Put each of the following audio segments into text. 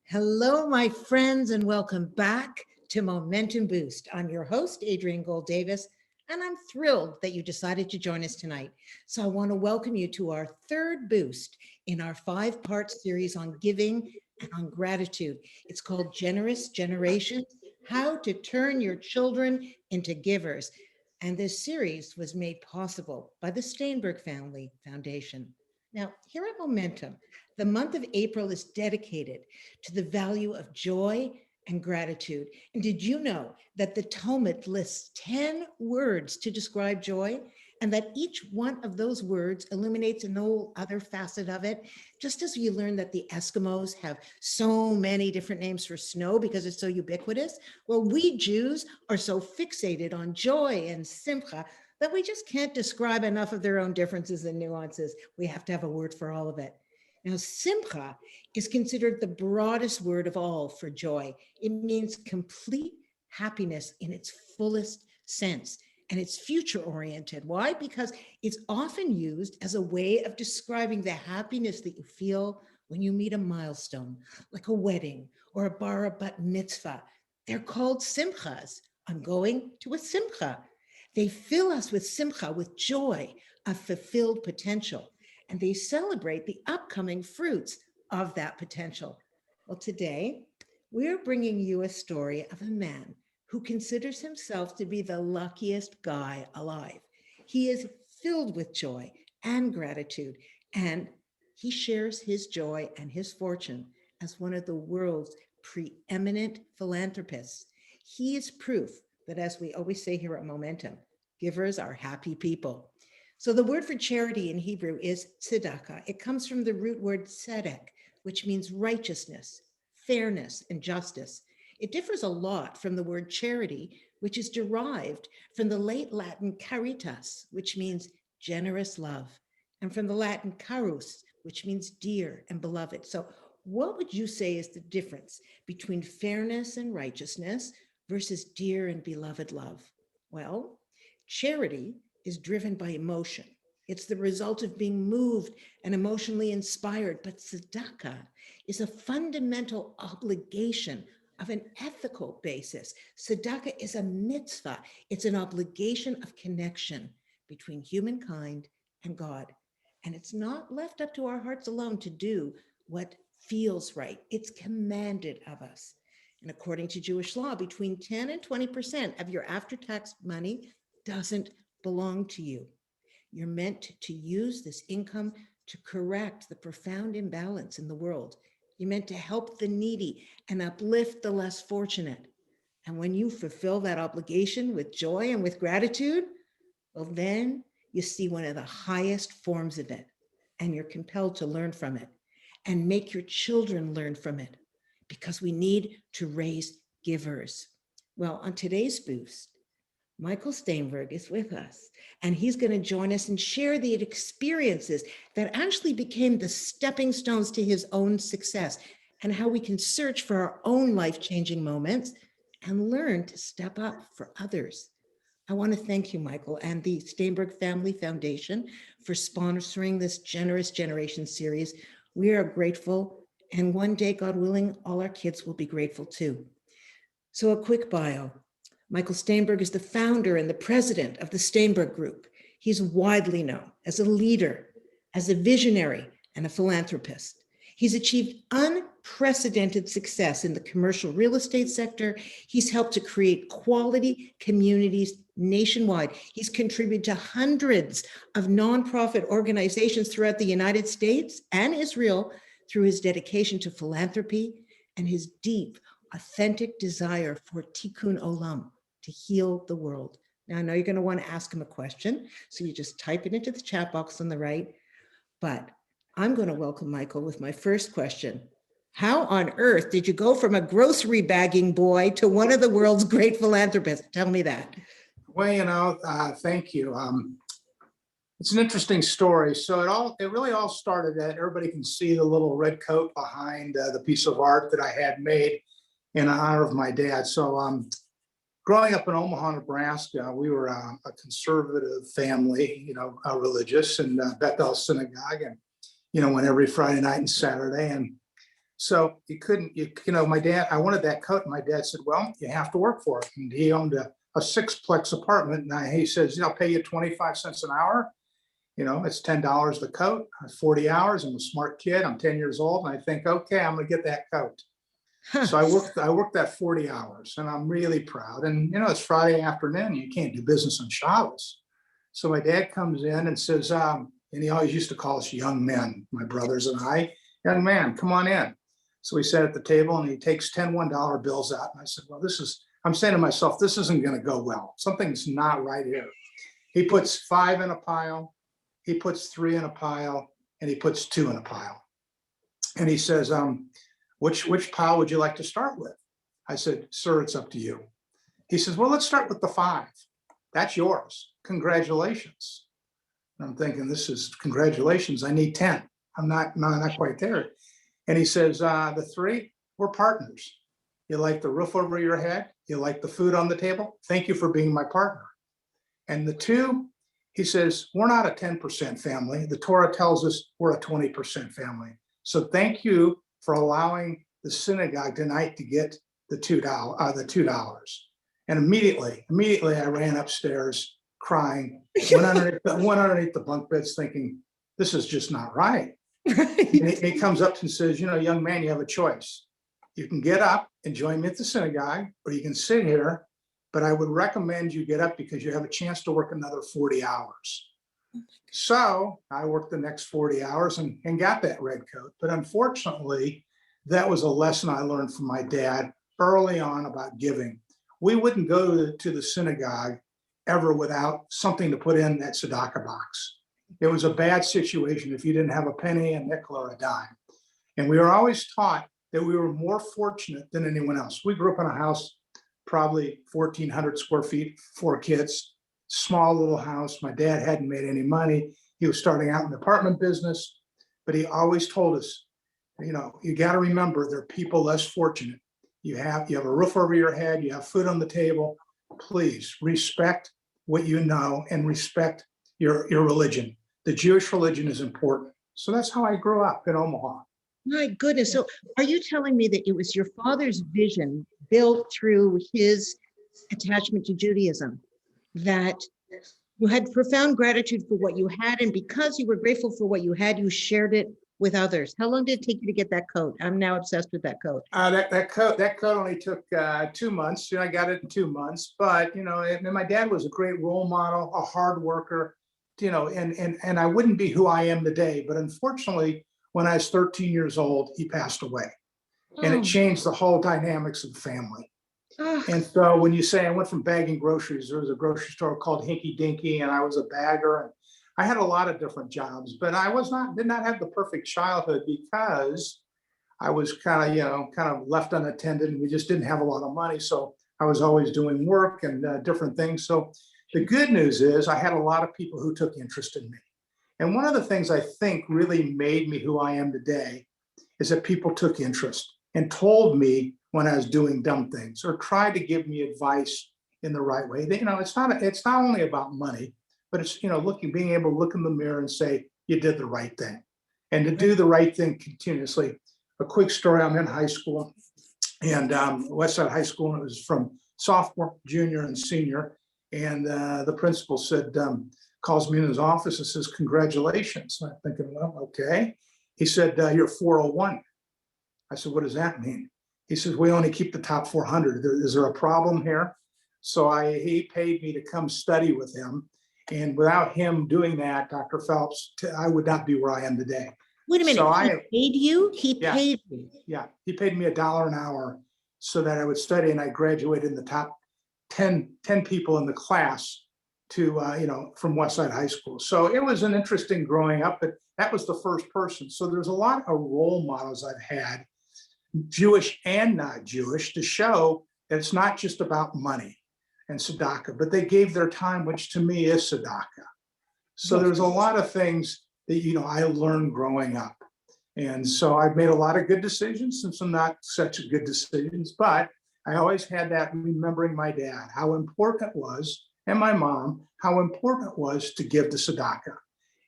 Hello, my friends, and welcome back to Momentum Boost. I'm your host, Adrienne Gold Davis, and I'm thrilled that you decided to join us tonight. So I want to welcome you to our third boost in our 5-part series on giving and on gratitude. It's called Generous Generations, How to Turn Your Children into Givers. And this series was made possible by the Staenberg Family Foundation. Now, here at Momentum, the month of April is dedicated to the value of joy and gratitude. And did you know that the Talmud lists 10 words to describe joy, and that each one of those words illuminates an whole other facet of it? Just as you learn that the Eskimos have so many different names for snow because it's so ubiquitous, well, we Jews are so fixated on joy and Simcha that we just can't describe enough of their own differences and nuances. We have to have a word for all of it. Now, Simcha is considered the broadest word of all for joy. It means complete happiness in its fullest sense, and it's future-oriented. Why? Because it's often used as a way of describing the happiness that you feel when you meet a milestone, like a wedding or a bar bat mitzvah. They're called simchas. I'm going to a simcha. They fill us with simcha, with joy of fulfilled potential. And they celebrate the upcoming fruits of that potential. Well, today, we're bringing you a story of a man who considers himself to be the luckiest guy alive. He is filled with joy and gratitude, and he shares his joy and his fortune as one of the world's preeminent philanthropists. He is proof that, as we always say here at Momentum, givers are happy people. So the word for charity in Hebrew is tzedakah. It comes from the root word tzedek, which means righteousness, fairness, and justice. It differs a lot from the word charity, which is derived from the late Latin caritas, which means generous love, and from the Latin carus, which means dear and beloved. So what would you say is the difference between fairness and righteousness versus dear and beloved love? Well, charity is driven by emotion. It's the result of being moved and emotionally inspired. But tzedakah is a fundamental obligation of an ethical basis. Tzedakah is a mitzvah. It's an obligation of connection between humankind and God. And it's not left up to our hearts alone to do what feels right. It's commanded of us. And according to Jewish law, between 10 and 20% of your after-tax money doesn't belong to you. You're meant to use this income to correct the profound imbalance in the world. You're meant to help the needy and uplift the less fortunate. And when you fulfill that obligation with joy and with gratitude, well, then you see one of the highest forms of it, and you're compelled to learn from it and make your children learn from it, because we need to raise givers. Well, on today's boost, Michael Steinberg is with us, and he's going to join us and share the experiences that actually became the stepping stones to his own success, and how we can search for our own life-changing moments and learn to step up for others. I want to thank you, Michael, and the Staenberg Family Foundation for sponsoring this Generous Generation series. We are grateful, and one day, God willing, all our kids will be grateful too. So a quick bio. Michael Steinberg is the founder and the president of the Staenberg Group. He's widely known as a leader, as a visionary, and a philanthropist. He's achieved unprecedented success in the commercial real estate sector. He's helped to create quality communities nationwide. He's contributed to hundreds of nonprofit organizations throughout the United States and Israel through his dedication to philanthropy and his deep, authentic desire for Tikkun Olam, to heal the world. Now, I know you're going to want to ask him a question, so you just type it into the chat box on the right. But I'm going to welcome Michael with my first question. How on earth did you go from a grocery bagging boy to one of the world's great philanthropists? Tell me that. Well, thank you. It's an interesting story. So it really all started at, everybody can see the little red coat behind the piece of art that I had made in honor of my dad. So growing up in Omaha, Nebraska, we were a conservative family, religious, and Bethel Synagogue. went every Friday night and Saturday. And so my dad, I wanted that coat. And my dad said, well, you have to work for it. And he owned a sixplex apartment. And he says, I'll pay you 25 cents an hour. It's $10 the coat, 40 hours. I'm a smart kid. I'm 10 years old. And I think, okay, I'm going to get that coat. Huh. So I worked that 40 hours and I'm really proud. And, it's Friday afternoon. You can't do business on Shabbos. So my dad comes in and says, and he always used to call us young men, my brothers and I, young man, come on in. So we sat at the table and he takes 10 $1 bills out. And I said, well, I'm saying to myself, this isn't going to go well. Something's not right here. He puts 5 in a pile. He puts 3 in a pile and he puts 2 in a pile. And he says, which pile would you like to start with? I said, sir, it's up to you. He says, well, let's start with the 5. That's yours. Congratulations. And I'm thinking, this is congratulations. I need 10. I'm not quite there. And he says, the 3, we're partners. You like the roof over your head? You like the food on the table? Thank you for being my partner. And the 2, he says, we're not a 10% family. The Torah tells us we're a 20% family. So thank you for allowing the synagogue tonight to get the $2. And immediately I ran upstairs crying, went underneath the bunk beds thinking, this is just not right. Right. And he comes up and says, young man, you have a choice. You can get up and join me at the synagogue, or you can sit here, but I would recommend you get up because you have a chance to work another 40 hours. So I worked the next 40 hours and got that red coat. But unfortunately, that was a lesson I learned from my dad early on about giving. We wouldn't go to the synagogue ever without something to put in that tzedakah box. It was a bad situation if you didn't have a penny, a nickel, or a dime. And we were always taught that we were more fortunate than anyone else. We grew up in a house, probably 1,400 square feet, 4 kids, small little house. My dad hadn't made any money. He was starting out in the apartment business, but he always told us, you got to remember there are people less fortunate. You have a roof over your head, you have food on the table. Please respect what you know and respect your religion. The Jewish religion is important. So that's how I grew up in Omaha. My goodness. So are you telling me that it was your father's vision built through his attachment to Judaism, that you had profound gratitude for what you had, and because you were grateful for what you had, you shared it with others? How long did it take you to get that coat? I'm now obsessed with that coat. That coat only took 2 months. I got it in 2 months, but and my dad was a great role model, a hard worker, and I wouldn't be who I am today. But unfortunately, when I was 13 years old, he passed away, and it changed the whole dynamics of the family. And so when you say I went from bagging groceries, there was a grocery store called Hinky Dinky, and I was a bagger, and I had a lot of different jobs, but I did not have the perfect childhood because I was kind of left unattended, and we just didn't have a lot of money. So I was always doing work and different things. So the good news is I had a lot of people who took interest in me. And one of the things I think really made me who I am today is that people took interest and told me when I was doing dumb things or tried to give me advice in the right way. It's not only about money, but it's, being able to look in the mirror and say, you did the right thing, and to do the right thing continuously. A quick story, I'm in high school, and Westside High School, and it was from sophomore, junior, and senior. And the principal calls me in his office and says, congratulations. And I'm thinking, well, okay. He said, you're 401. I said, what does that mean? He says, we only keep the top 400. Is there a problem here? So he paid me to come study with him. And without him doing that, Dr. Phelps, I would not be where I am today. Wait a minute. So he paid you? He Yeah. paid you? Yeah, he paid me $1 an hour so that I would study, and I graduated in the top 10 people in the class to, from Westside High School. So it was an interesting growing up, but that was the first person. So there's a lot of role models I've had, Jewish and not Jewish, to show that it's not just about money and tzedakah, but they gave their time, which to me is tzedakah. So there's a lot of things that, I learned growing up. And so I've made a lot of good decisions and some not such good decisions, but I always had that remembering my dad, how important it was, and my mom, how important it was to give the tzedakah.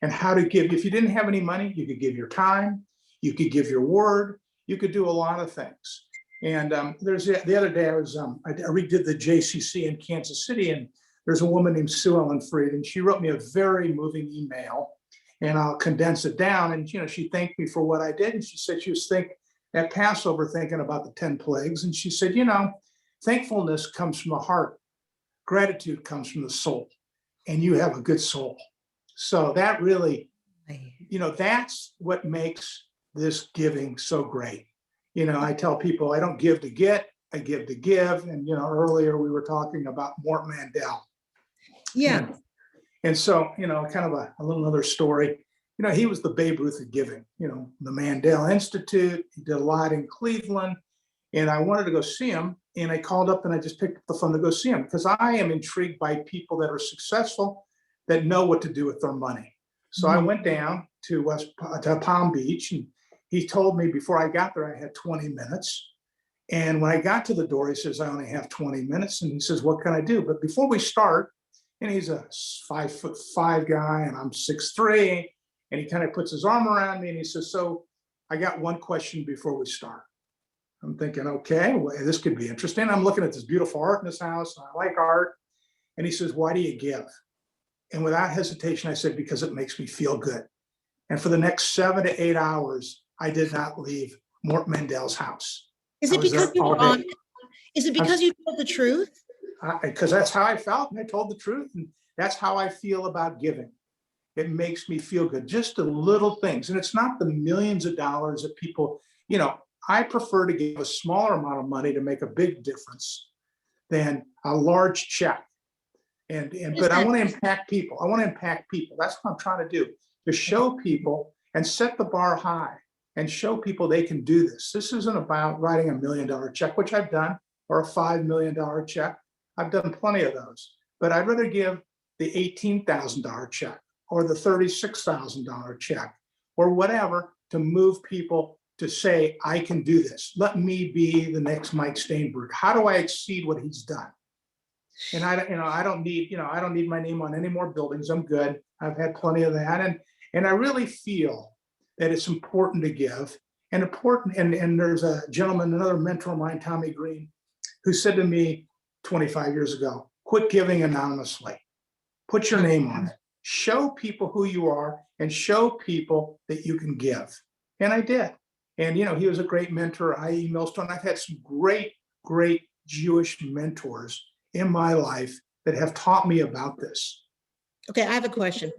and how to give. If you didn't have any money, you could give your time, you could give your word, you could do a lot of things. And there's the other day I redid the JCC in Kansas City, and there's a woman named Sue Ellen Freed, and she wrote me a very moving email, and I'll condense it down. And she thanked me for what I did, and she said she was at Passover thinking about the 10 plagues, and she said, thankfulness comes from the heart, gratitude comes from the soul, and you have a good soul. So that really, that's what makes this giving so great. I tell people I don't give to get, I give to give. And, earlier we were talking about Mort Mandel. Yeah. And so, kind of a little other story. He was the Babe Ruth of giving, the Mandel Institute. He did a lot in Cleveland. And I wanted to go see him. And I called up and I just picked up the phone to go see him, because I am intrigued by people that are successful, that know what to do with their money. So I went down to Palm Beach, and he told me before I got there, I had 20 minutes. And when I got to the door, he says, I only have 20 minutes. And he says, what can I do? But before we start, and he's a 5'5" guy, and I'm 6'3", and he kind of puts his arm around me and he says, so I got one question before we start. I'm thinking, okay, well, this could be interesting. I'm looking at this beautiful art in this house, and I like art. And he says, why do you give? And without hesitation, I said, because it makes me feel good. And for the next 7 to 8 hours, I did not leave Mort Mandel's house. Is it because you were honest? Is it because you told the truth? Because that's how I felt, and I told the truth, and that's how I feel about giving. It makes me feel good, just the little things. And it's not the millions of dollars that people, I prefer to give a smaller amount of money to make a big difference than a large check. But I want to impact people. That's what I'm trying to do, to show people and set the bar high and show people they can do this. This isn't about writing $1 million check, which I've done, or a $5 million check. I've done plenty of those, but I'd rather give the $18,000 check or the $36,000 check or whatever, to move people to say, I can do this. Let me be the next Mike Staenberg. How do I exceed what he's done? And I don't need my name on any more buildings. I'm good. I've had plenty of that. And I really feel that it's important to give, and there's a gentleman, another mentor of mine, Tommy Green, who said to me 25 years ago, quit giving anonymously. Put your name on it. Show people who you are and show people that you can give. And I did. And, he was a great mentor, I.E. Millstone. I've had some great, great Jewish mentors in my life that have taught me about this. Okay, I have a question.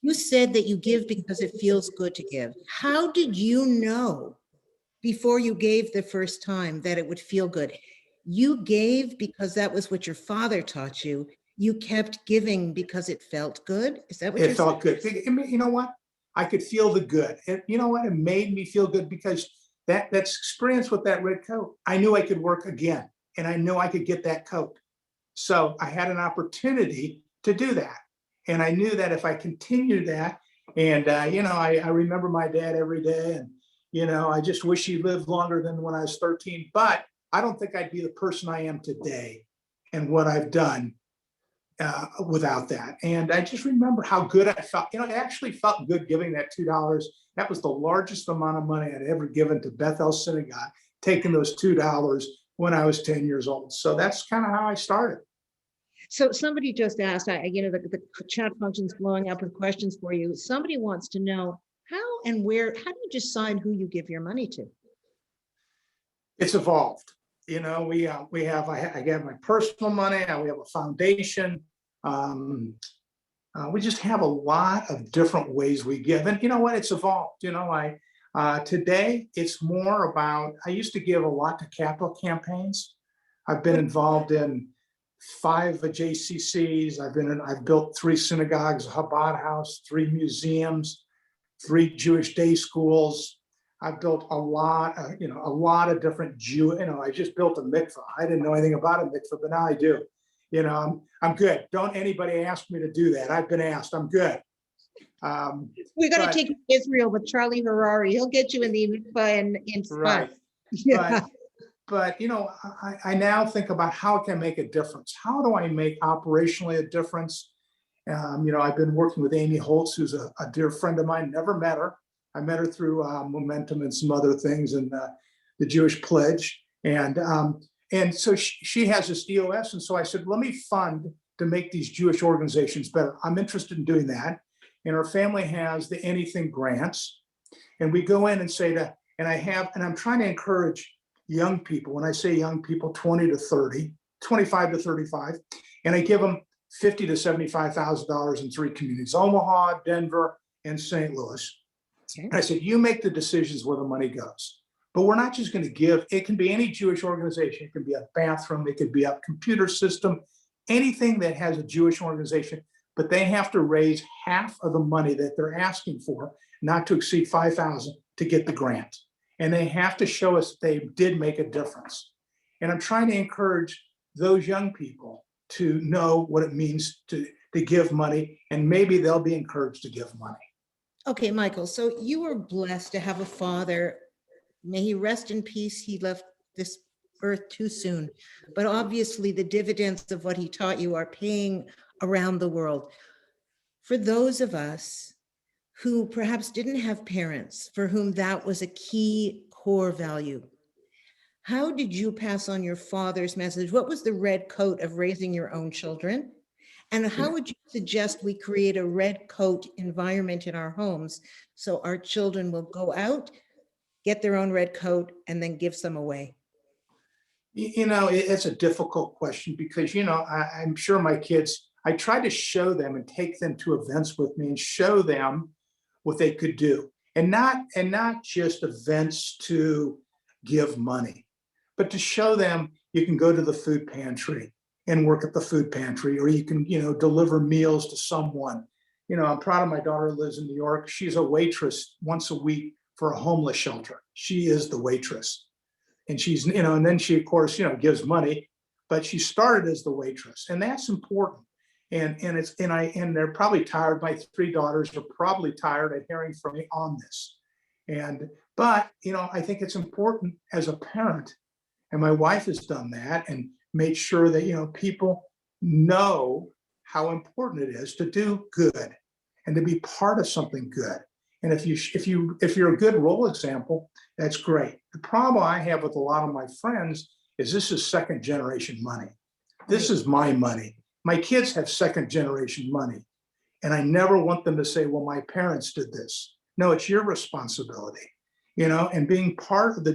You said that you give because it feels good to give. How did you know before you gave the first time that it would feel good? You gave because that was what your father taught you. You kept giving because it felt good? Is that what you're saying? It felt good. You know what? I could feel the good. You know what? It made me feel good because that's experience with that red coat. I knew I could work again, and I knew I could get that coat. So I had an opportunity to do that. And I knew that if I continued that, and, I remember my dad every day, and, I just wish he lived longer than when I was 13, but I don't think I'd be the person I am today and what I've done without that. And I just remember how good I felt. It actually felt good giving that $2. That was the largest amount of money I'd ever given to Bethel Synagogue, taking those $2 when I was 10 years old. So that's kind of how I started. So somebody just asked, the chat function's blowing up with questions for you. Somebody wants to know how do you decide who you give your money to? It's evolved. I have my personal money. We have a foundation. We just have a lot of different ways we give. And you know what? It's evolved. Today it's more about, I used to give a lot to capital campaigns. I've been involved in 5 JCCs. I've built 3 synagogues, a Chabad house, 3 museums, 3 Jewish day schools. I've built a lot of different I just built a mikvah. I didn't know anything about a mikvah, but now I do. I'm good. Don't anybody ask me to do that. I've been asked. I'm good. We're going to take you to Israel with Charlie Harari. He'll get you in the mikvah in spot. Right. Yeah. But I now think about how can I make a difference? How do I make operationally a difference? I've been working with Amy Holtz, who's a dear friend of mine. Never met her. I met her through Momentum and some other things, and the Jewish Pledge. And so she has this EOS. And so I said, let me fund to make these Jewish organizations better. I'm interested in doing that. And our family has the Anything grants. And we go in and say and I'm trying to encourage young people. When I say young people, 20 to 30, 25 to 35, and I give them $50,000 to $75,000 in 3 communities, Omaha, Denver, and St. Louis. Okay. And I said, you make the decisions where the money goes. But we're not just going to give. It can be any Jewish organization. It could be a bathroom. It could be a computer system, anything that has a Jewish organization. But they have to raise half of the money that they're asking for, not to exceed $5,000 to get the grant. And they have to show us they did make a difference. And I'm trying to encourage those young people to know what it means to give money, and maybe they'll be encouraged to give money. Okay, Michael, so you were blessed to have a father. May he rest in peace. He left this earth too soon. But obviously the dividends of what he taught you are paying around the world. For those of us who perhaps didn't have parents, for whom that was a key core value, how did you pass on your father's message? What was the red coat of raising your own children? And how would you suggest we create a red coat environment in our homes so our children will go out, get their own red coat, and then give some away? It's a difficult question because, I'm sure my kids, I try to show them and take them to events with me and show them what they could do. And not just events to give money, but to show them you can go to the food pantry and work at the food pantry, or you can, deliver meals to someone. I'm proud of my daughter who lives in New York. She's a waitress once a week for a homeless shelter. She is the waitress. And she's, and then she, of course, gives money, but she started as the waitress. And that's important. And they're probably tired. My 3 daughters are probably tired of hearing from me on this. But I think it's important as a parent, and my wife has done that and made sure that, people know how important it is to do good and to be part of something good. And if you're a good role example, that's great. The problem I have with a lot of my friends is this is second generation money. This is my money. My kids have second generation money. And I never want them to say, well, my parents did this. No, it's your responsibility, and being part of the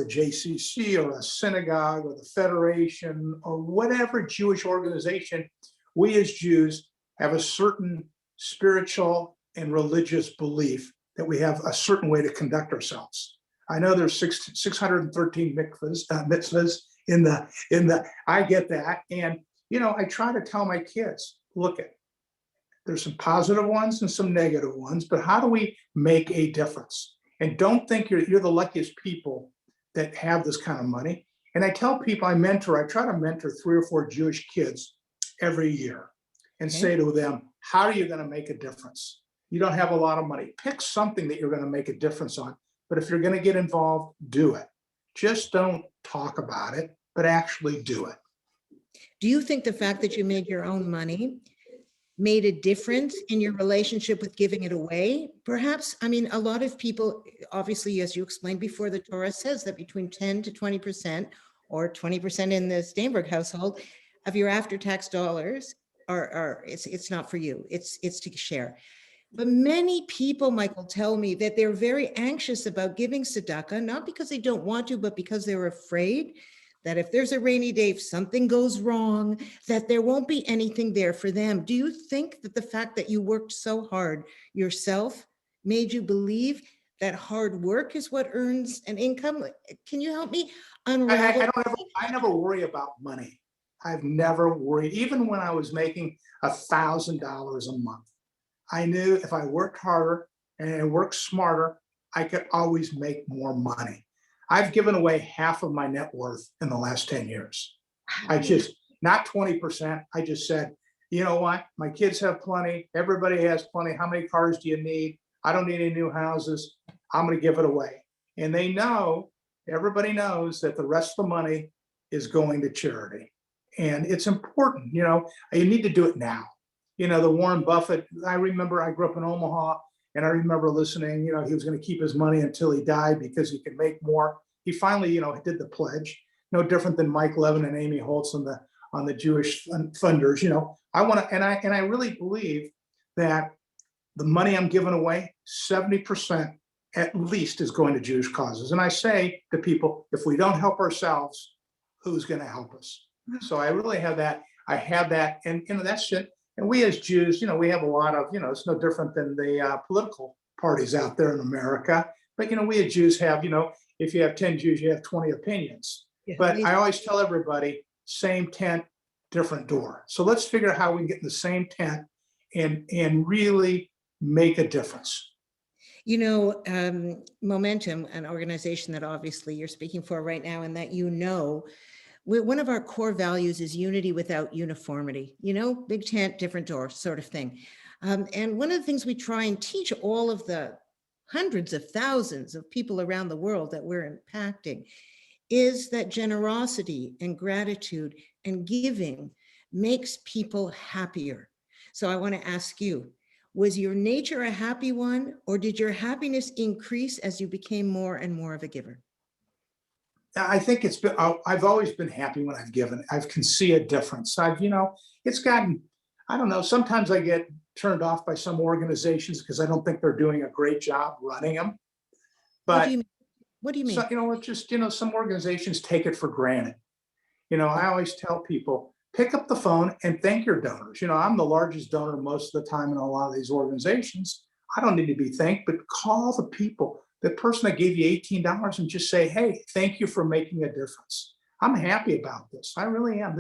JCC or a synagogue or the Federation or whatever Jewish organization, we as Jews have a certain spiritual and religious belief that we have a certain way to conduct ourselves. I know there's 613 mitzvahs in the, I get that. And, I try to tell my kids, look, there's some positive ones and some negative ones, but how do we make a difference? And don't think you're the luckiest people that have this kind of money. And I tell people I try to mentor 3 or 4 Jewish kids every year and say to them, how are you going to make a difference? You don't have a lot of money. Pick something that you're going to make a difference on. But if you're going to get involved, do it. Just don't talk about it, but actually do it. Do you think the fact that you made your own money made a difference in your relationship with giving it away? Perhaps, a lot of people, obviously, as you explained before, the Torah says that between 10 to 20%, or 20% in the Staenberg household, of your after-tax dollars it's not for you, it's to share. But many people, Michael, tell me that they're very anxious about giving tzedakah, not because they don't want to, but because they're afraid that if there's a rainy day, if something goes wrong, that there won't be anything there for them. Do you think that the fact that you worked so hard yourself made you believe that hard work is what earns an income? Can you help me unravel? I never worry about money. I've never worried, even when I was making $1,000 a month. I knew if I worked harder and I worked smarter, I could always make more money. I've given away half of my net worth in the last 10 years. Not 20%. I just said, you know what? My kids have plenty. Everybody has plenty. How many cars do you need? I don't need any new houses. I'm going to give it away. And everybody knows that the rest of the money is going to charity. And it's important, you need to do it now. The Warren Buffett, I remember I grew up in Omaha, and I remember listening, he was going to keep his money until he died because he could make more. He finally, did the pledge, no different than Mike Levin and Amy Holtz on the Jewish funders. I want to, and I really believe that the money I'm giving away, 70% at least is going to Jewish causes. And I say to people, if we don't help ourselves, who's going to help us? So I really have that. I have that, and that's it. And we as Jews, we have a lot of, it's no different than the political parties out there in America. But we as Jews have, if you have 10 Jews, you have 20 opinions. Yeah, but I always tell everybody, same tent, different door. So let's figure out how we can get in the same tent and really make a difference. Momentum, an organization that obviously you're speaking for right now, and that one of our core values is unity without uniformity, big tent, different door sort of thing. And one of the things we try and teach all of the hundreds of thousands of people around the world that we're impacting is that generosity and gratitude and giving makes people happier. So I want to ask you, was your nature a happy one, or did your happiness increase as you became more and more of a giver? I think I've always been happy when I've given. I can see a difference. It's gotten, I don't know, sometimes I get turned off by some organizations because I don't think they're doing a great job running them. But what do you mean? So, it's just, some organizations take it for granted. I always tell people, pick up the phone and thank your donors. I'm the largest donor most of the time in a lot of these organizations. I don't need to be thanked, but call the people. The person that gave you $18 and just say, hey, thank you for making a difference. I'm happy about this. I really am.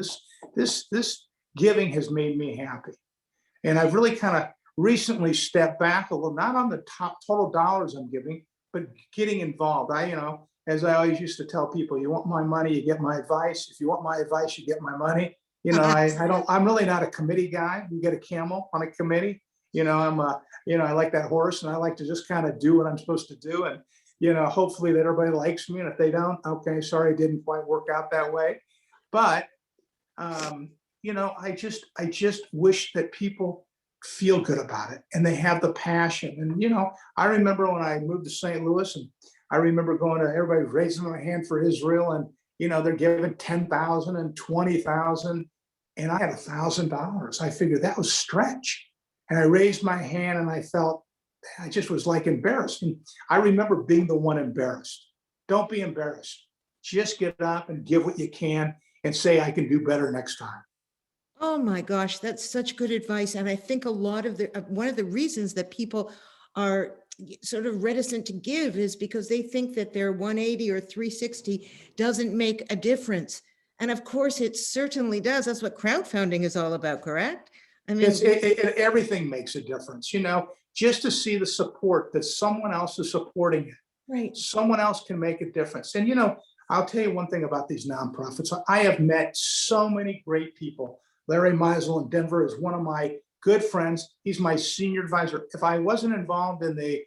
This giving has made me happy. And I've really kind of recently stepped back a little, not on the top total dollars I'm giving, but getting involved. As I always used to tell people, you want my money, you get my advice. If you want my advice, you get my money. I'm really not a committee guy. You get a camel on a committee. I like that horse, and I like to just kind of do what I'm supposed to do. And, hopefully that everybody likes me. And if they don't, okay, sorry, it didn't quite work out that way. But, I just wish that people feel good about it and they have the passion. And, I remember when I moved to St. Louis, and I remember going to everybody raising their hand for Israel, and, they're giving 10,000 and 20,000. And I had $1,000. I figured that was stretch. And I raised my hand and I felt, I just was like embarrassed. And I remember being the one embarrassed. Don't be embarrassed. Just get up and give what you can and say, I can do better next time. Oh my gosh, that's such good advice. And I think one of the reasons that people are sort of reticent to give is because they think that their 180 or 360 doesn't make a difference. And of course, it certainly does. That's what crowdfunding is all about, correct? I mean, everything makes a difference, just to see the support that someone else is supporting it. Right. Someone else can make a difference. And, I'll tell you one thing about these nonprofits. I have met so many great people. Larry Meisel in Denver is one of my good friends. He's my senior advisor. If I wasn't involved in the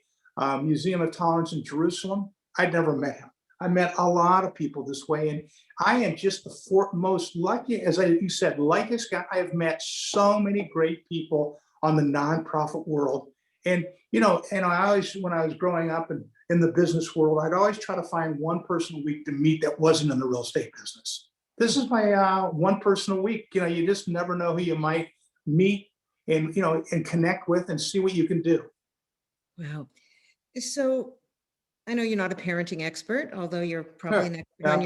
Museum of Tolerance in Jerusalem, I'd never met him. I met a lot of people this way, and I am just the most lucky, as you said, luckiest guy. I have met so many great people on the nonprofit world. And, I always, when I was growing up and in the business world, I'd always try to find one person a week to meet that wasn't in the real estate business. This is my one person a week. You just never know who you might meet and, and connect with and see what you can do. Wow. So I know you're not a parenting expert, although you're probably an expert. I'm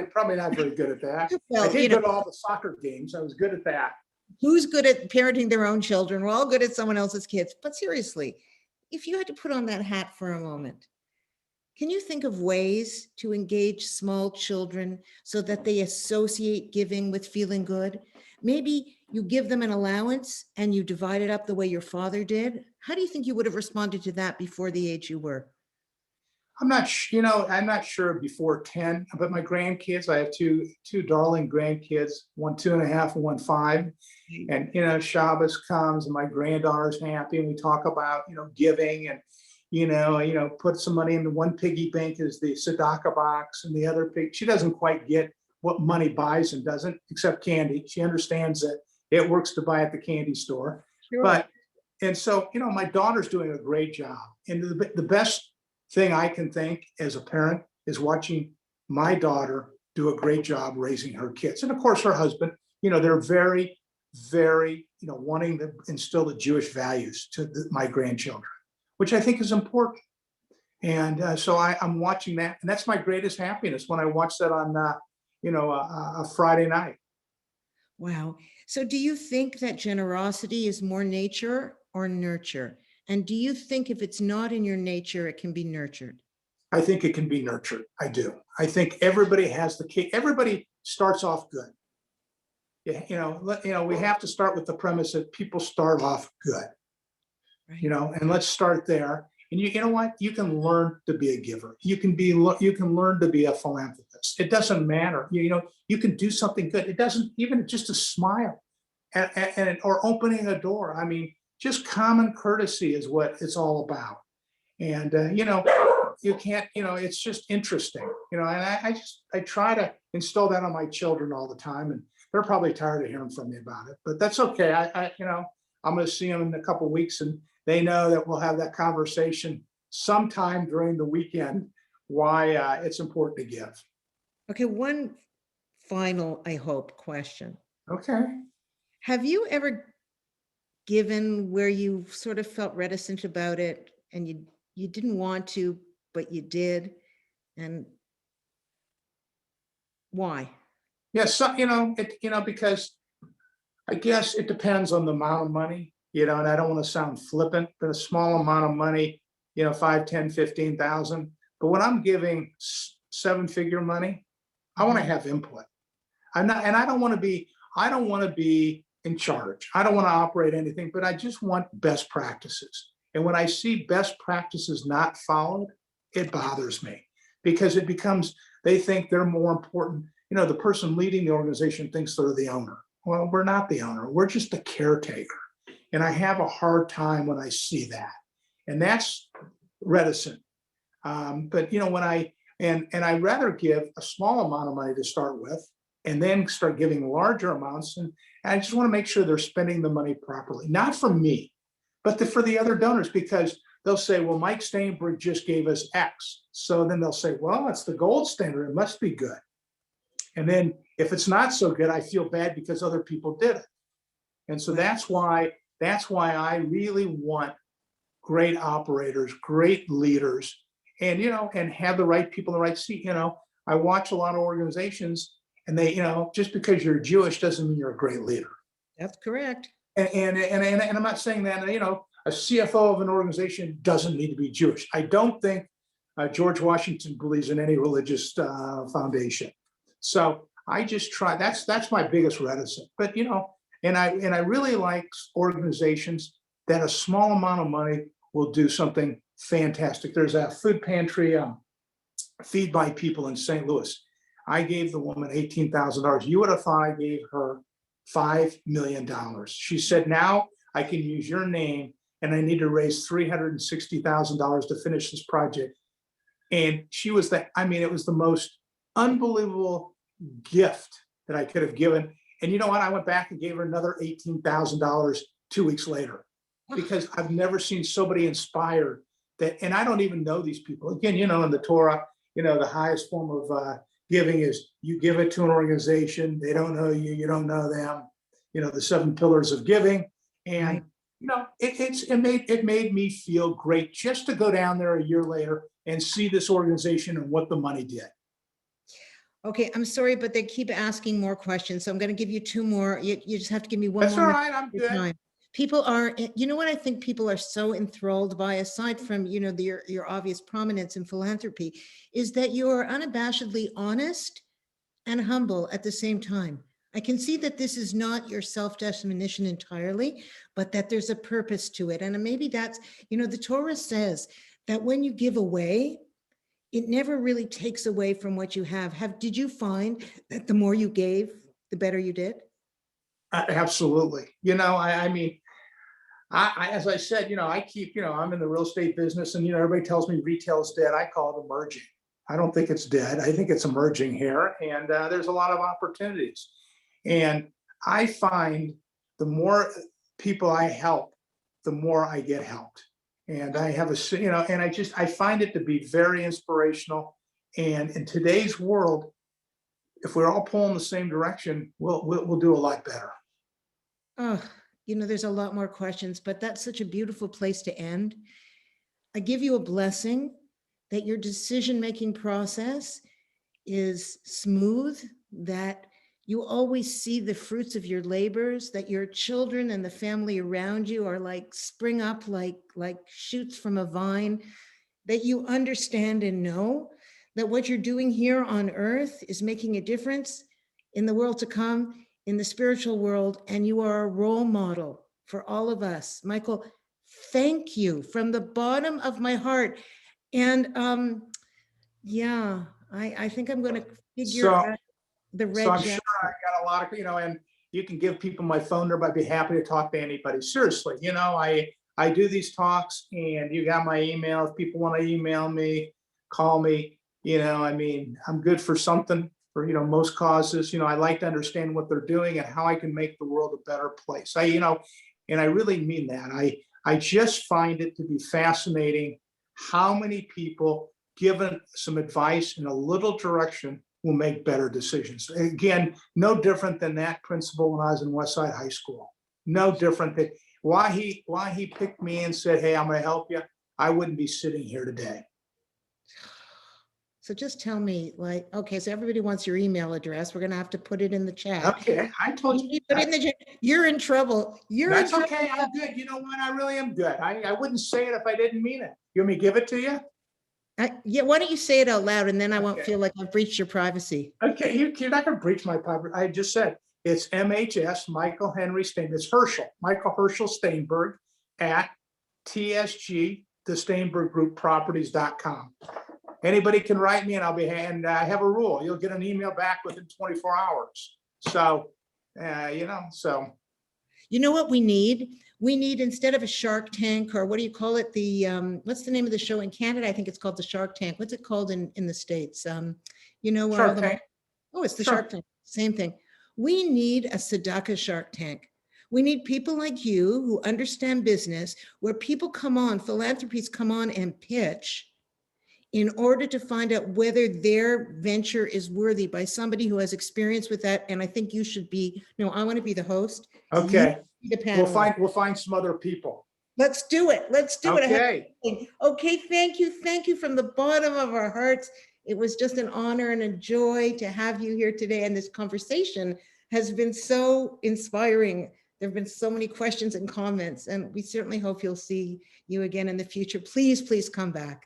probably not very good at that. Well, I did go to all the soccer games. I was good at that. Who's good at parenting their own children? We're all good at someone else's kids. But seriously, if you had to put on that hat for a moment, can you think of ways to engage small children so that they associate giving with feeling good? Maybe you give them an allowance and you divide it up the way your father did. How do you think you would have responded to that before the age you were? I'm not sure before 10, but my grandkids, I have two darling grandkids, one 2.5 and one 5. And, Shabbos comes and my granddaughter's happy and we talk about, giving and, put some money into one piggy bank is the tzedakah box and the other pig. She doesn't quite get what money buys and doesn't, except candy. She understands that it works to buy at the candy store. Sure. But, and so, my daughter's doing a great job. And the best thing I can think as a parent is watching my daughter do a great job raising her kids. And of course, her husband, they're very, very, wanting to instill the Jewish values to my grandchildren, which I think is important. And so I'm watching that. And that's my greatest happiness when I watch that on, a Friday night. Wow. So do you think that generosity is more nature or nurture? And do you think if it's not in your nature, it can be nurtured? I think it can be nurtured. I do. I think everybody has the key. Everybody starts off good. We have to start with the premise that people start off good, Right. and let's start there. And you know what? You can learn to be a giver. You can learn to be a philanthropist. It doesn't matter. You can do something good. It doesn't even just a smile or opening a door. I mean, just common courtesy is what it's all about. And, you can't, it's just interesting, and I try to instill that on my children all the time, and they're probably tired of hearing from me about it, but that's okay. I'm going to see them in a couple of weeks, and they know that we'll have that conversation sometime during the weekend, why it's important to give. Okay. One final, I hope, question. Okay. Have you ever given where you sort of felt reticent about it and you didn't want to, but you did? And why? Yes. So, because I guess it depends on the amount of money, and I don't want to sound flippant, but a small amount of money, 5, 10, 15,000. But when I'm giving 7-figure money, I want to have input. And I don't want to be in charge. I don't want to operate anything, but I just want best practices. And when I see best practices not followed, it bothers me, because they think they're more important. The person leading the organization thinks they're the owner. Well, we're not the owner. We're just the caretaker. And I have a hard time when I see that. And that's reticent. But, when I'd rather give a small amount of money to start with, and then start giving larger amounts. And I just want to make sure they're spending the money properly, not for me, but for the other donors, because they'll say, well, Mike Staenberg just gave us X. So then they'll say, well, it's the gold standard. It must be good. And then if it's not so good, I feel bad because other people did it. And so that's why I really want great operators, great leaders, and, and have the right people in the right seat. I watch a lot of organizations, and they, just because you're Jewish doesn't mean you're a great leader. That's correct. And I'm not saying that, a CFO of an organization doesn't need to be Jewish. I don't think George Washington believes in any religious foundation. So I just try. That's my biggest reticence. But and I really like organizations that a small amount of money will do something fantastic. There's a food pantry, Feed My People in St. Louis. I gave the woman $18,000. You would have thought I gave her $5 million. She said, now I can use your name, and I need to raise $360,000 to finish this project. And she was it was the most unbelievable gift that I could have given. And you know what? I went back and gave her another $18,000 2 weeks later, because I've never seen somebody inspired that. And I don't even know these people. Again, in the Torah, the highest form of giving is you give it to an organization. They don't know you. You don't know them. The 7 pillars of giving. And, it made me feel great just to go down there a year later and see this organization and what the money did. Okay, I'm sorry, but they keep asking more questions. So I'm going to give you 2 more. You just have to give me one That's more. all right. I'm good. Time. People are, what I think people are so enthralled by, aside from, your obvious prominence in philanthropy, is that you are unabashedly honest and humble at the same time. I can see that this is not your self-definition entirely, but that there's a purpose to it. And maybe that's, the Torah says that when you give away, it never really takes away from what you have. Did you find that the more you gave, the better you did? Absolutely. As I said, I keep, I'm in the real estate business, and, everybody tells me retail is dead. I call it emerging. I don't think it's dead. I think it's emerging here, and there's a lot of opportunities. And I find the more people I help, the more I get helped. And I have and I find it to be very inspirational. And in today's world, if we're all pulling the same direction, we'll do a lot better. Oh, there's a lot more questions, but that's such a beautiful place to end. I give you a blessing that your decision-making process is smooth, that you always see the fruits of your labors, that your children and the family around you are like spring up like shoots from a vine, that you understand and know that what you're doing here on earth is making a difference in the world to come, in the spiritual world, and you are a role model for all of us. Michael, thank you from the bottom of my heart. And yeah, I think I'm going to figure out the red So I'm jacket. sure I got a lot of, and you can give people my phone number. I'd be happy to talk to anybody. Seriously, I do these talks, and you got my email. If people want to email me, call me. I'm good for something, for most causes. I like to understand what they're doing and how I can make the world a better place. And I really mean that. I just find it to be fascinating how many people, given some advice in a little direction, will make better decisions. Again, no different than that principal when I was in Westside High School. No different than why he picked me and said, "Hey, I'm going to help you." I wouldn't be sitting here today. So just tell me, okay, so everybody wants your email address. We're going to have to put it in the chat. Okay, I told you. Put it in the chat. You're in trouble. That's okay. I'm good. You know what? I really am good. I wouldn't say it if I didn't mean it. You want me to give it to you? Yeah, why don't you say it out loud, and then I won't Okay. feel like I've breached your privacy. Okay, you're not going to breach my privacy. I just said it's MHS Michael Henry Staenberg. It's Herschel, Michael Herschel Staenberg at TSG, the Staenberg Group Properties.com. Anybody can write me, and I'll be. And I have a rule: you'll get an email back within 24 hours. So, so. You know what we need? We need, instead of a Shark Tank, or what do you call it? What's the name of the show in Canada? I think it's called the Shark Tank. What's it called in the States? Where Shark all the Tank. Oh, it's the Sure. Shark Tank. Same thing. We need a Tzedakah Shark Tank. We need people like you who understand business, where people come on, philanthropies come on and pitch in order to find out whether their venture is worthy by somebody who has experience with that. And I think you should be, no, I want to be the host. Okay. You be the panelist. We'll find some other people. Let's do it. Let's do Okay. it. Okay. Thank you. Thank you from the bottom of our hearts. It was just an honor and a joy to have you here today. And this conversation has been so inspiring. There have been so many questions and comments, and we certainly hope you'll see you again in the future. Please, please come back.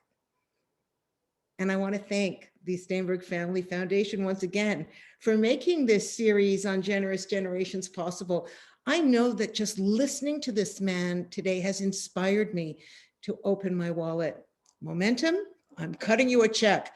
And I want to thank the Staenberg Family Foundation once again for making this series on generous generations possible. I know that just listening to this man today has inspired me to open my wallet. Momentum, I'm cutting you a check.